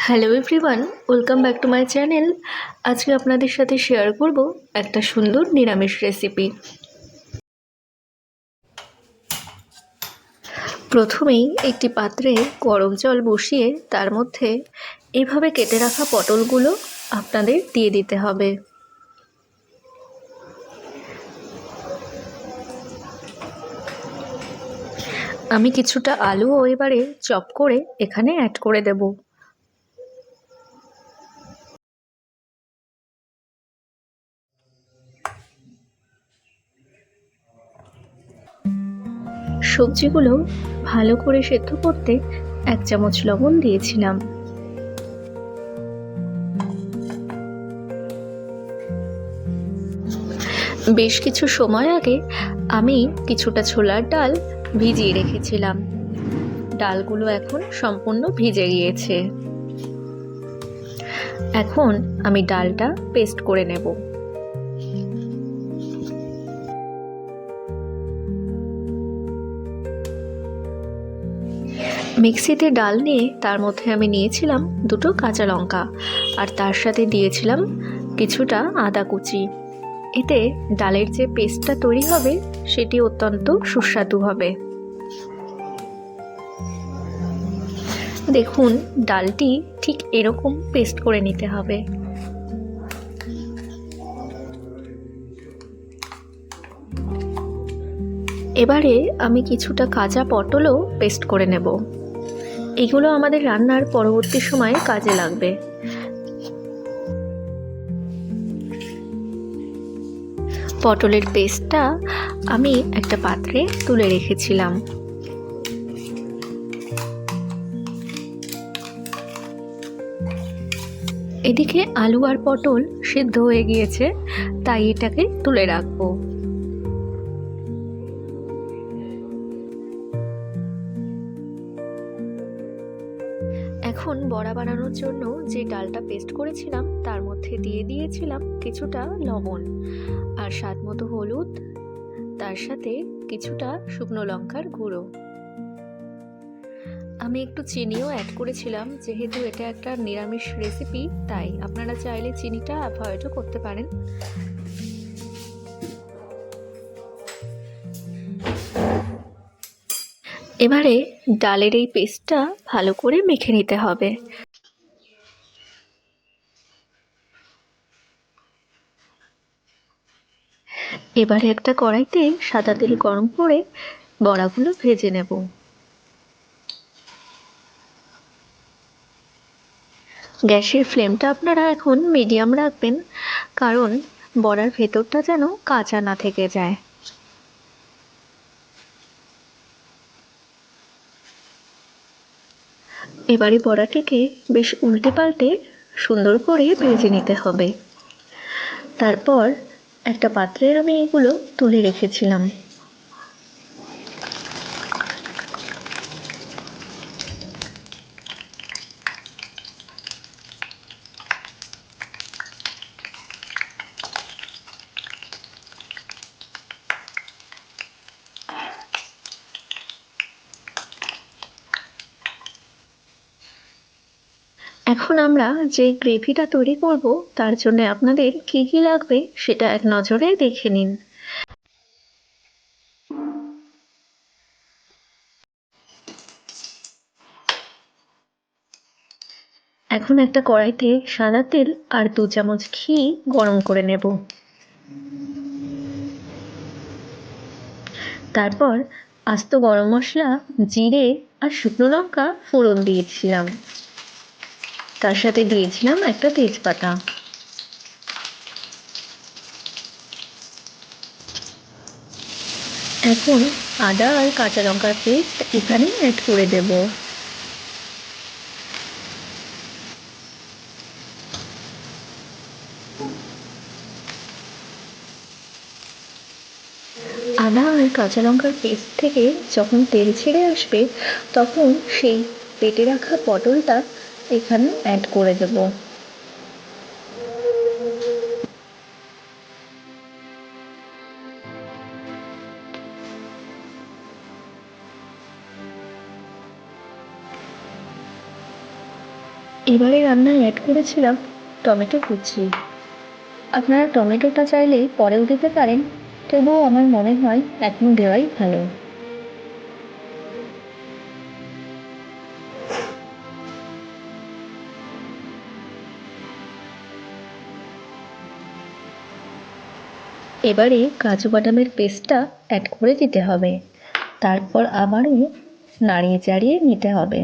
Hello everyone, welcome back to my channel. আজকে আপনাদের সাথে শেয়ার করব একটা সুন্দর নিরামিষ রেসিপি। প্রথমেই একটি পাত্রে গরম জল বসিয়ে তার মধ্যে এভাবে কেটে রাখা পটলগুলো আপনাদের দিয়ে দিতে হবে। আমি কিছুটা আলুও এবারে চপ করে এখানে অ্যাড করে দেব। সবজিগুলো ভালো করে সেদ্ধ করতে 1 চামচ লবণ দিয়েছিলাম। বেশ কিছু সময় আগে আমি কিছুটা ছোলার ডাল ভিজিয়ে রেখেছিলাম। ডালগুলো এখন সম্পূর্ণ ভিজে গিয়েছে। এখন আমি ডালটা পেস্ট করে নেব। মিক্সিতে ডাল নিয়ে তার মধ্যে আমি নিয়েছিলাম 2টো কাঁচা লঙ্কা আর তার সাথে দিয়েছিলাম কিছুটা আদা কুচি। এতে ডালের যে পেস্টটা তৈরি হবে সেটি অত্যন্ত সুস্বাদু হবে। দেখুন, ডালটি ঠিক এরকম পেস্ট করে নিতে হবে। এবারে আমি কিছুটা কাঁচা পটলও পেস্ট করে নেব। এগুলো আমাদের রান্নার পরবর্তী সময়ে কাজে লাগবে। পটলের পেস্টটা আমি একটা পাত্রে তুলে রেখেছিলাম। এদিকে আলু আর পটল সিদ্ধ হয়ে গিয়েছে, তাই এটাকে তুলে রাখবো। এখন বড়া বানানোর জন্য যে ডালটা পেস্ট করেছিলাম তার মধ্যে দিয়ে দিয়েছিলাম কিছুটা লবণ আর স্বাদ মতো হলুদ, তার সাথে কিছুটা শুকনো লঙ্কার গুঁড়ো। আমি একটু চিনিও অ্যাড করেছিলাম, যেহেতু এটা একটা নিরামিষ রেসিপি তাই আপনারা চাইলে চিনিটা অ্যাভয়েডও করতে পারেন। এবারে ডালের এই পেস্টটা ভালো করে মেখে নিতে হবে। এবারে একটা কড়াইতে সাদা তেল গরম করে বড়াগুলো ভেজে নেব। গ্যাসের ফ্লেমটা আপনারা এখন মিডিয়াম রাখবেন, কারণ বড়ার ভেতরটা যেন কাঁচা না থেকে যায়। এবারে বড়াটিকে বেশ উল্টে পাল্টে সুন্দর করে ভেজে নিতে হবে। তারপর একটা পাত্রে আমি এগুলো তুলে রেখেছিলাম। এখন আমরা যে গ্রেভিটা তৈরি করব তার জন্য আপনাদের কি কি লাগবে সেটা এক নজরে দেখে নিন। এখন একটা কড়াইতে সাদা তেল আর 2 চামচ ঘি গরম করে নেব। তারপর আস্ত গরম মশলা, জিরে আর শুকনো লঙ্কা ফোড়ন দিয়েছিলাম। তার সাথে দিয়েছিলাম একটা তেজপাতা। এখন আদা আর কাঁচা লঙ্কার পেস্ট এখানে অ্যাড করে দেব। আদা আর কাঁচা লঙ্কার পেস্ট থেকে যখন তেল ছেড়ে আসবে তখন সেই বেটে রাখা পটলটা এখানে অ্যাড করে দেব। এবারে রান্নায় অ্যাড করেছিলাম টমেটো কুচি। আপনারা টমেটোটা চাইলে পরেও দিতে পারেন, তবুও আমার মনে হয় এখন দেওয়াই ভালো। এবারে কাজু বাদামের পেস্টটা অ্যাড করে দিতে হবে, তারপর আবারও নাড়িয়ে চাড়িয়ে নিতে হবে।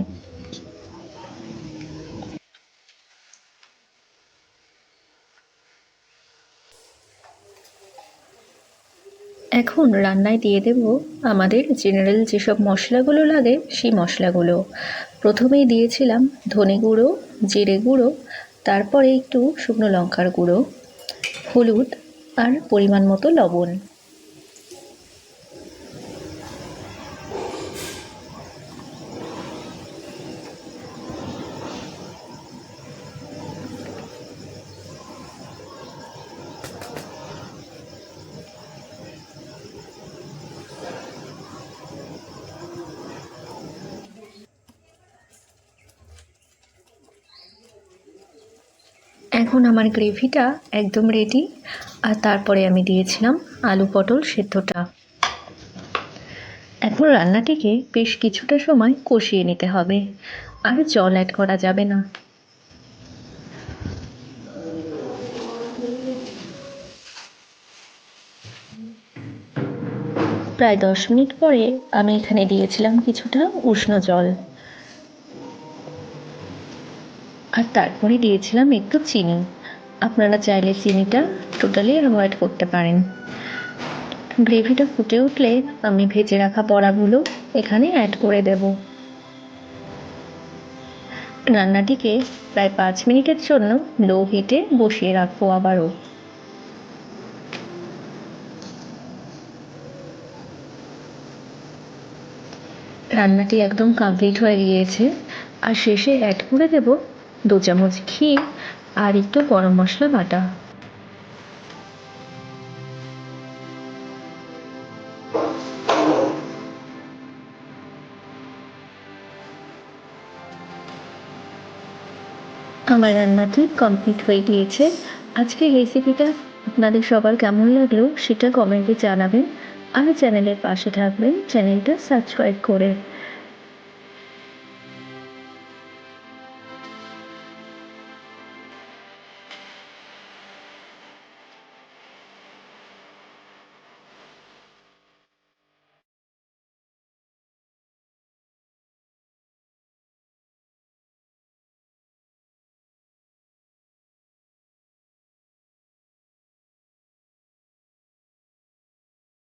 এখন রান্নায় দিয়ে দেব আমাদের জেনারেল যেসব মশলাগুলো লাগে সেই মশলাগুলো। প্রথমেই দিয়েছিলাম ধনে গুঁড়ো, জিরে গুঁড়ো, তারপরে একটু শুকনো লঙ্কার গুঁড়ো, হলুদ আর পরিমাণ মতো লবণ। এখন আমার গ্রেভিটা একদম রেডি। আর তারপরে আমি দিয়েছিলাম আলু পটল সেদ্ধটা। এখন রান্নাটিকে বেশ কিছুটা সময় কষিয়ে নিতে হবে, আর জল অ্যাড করা যাবে না। প্রায় 10 মিনিট পরে আমি এখানে দিয়েছিলাম কিছুটা উষ্ণ জল, আর তারপরে দিয়েছিলাম একটু চিনি। আপনারা চাইলে চিনিটা টোটালি অ্যাভয়েড করতে পারেন। গ্রেভিটা ফুটে উঠলে আমি ভেজে রাখা বড়াগুলো এখানে অ্যাড করে দেব। রান্নাটিকে প্রায় 5 মিনিটের জন্য লো হিটে বসিয়ে রাখবো আবারও। রান্নাটি একদম কমপ্লিট হয়ে গিয়েছে, আর শেষে অ্যাড করে দেব 2 চামচ ঘি আর একটু গরম মশলা বাটা। আমার রান্নাটি কমপ্লিট হয়ে গিয়েছে। আজকের রেসিপিটা আপনাদের সবার কেমন লাগলো সেটা কমেন্টে জানাবেন, আর চ্যানেলের পাশে থাকবেন চ্যানেলটা সাবস্ক্রাইব করে।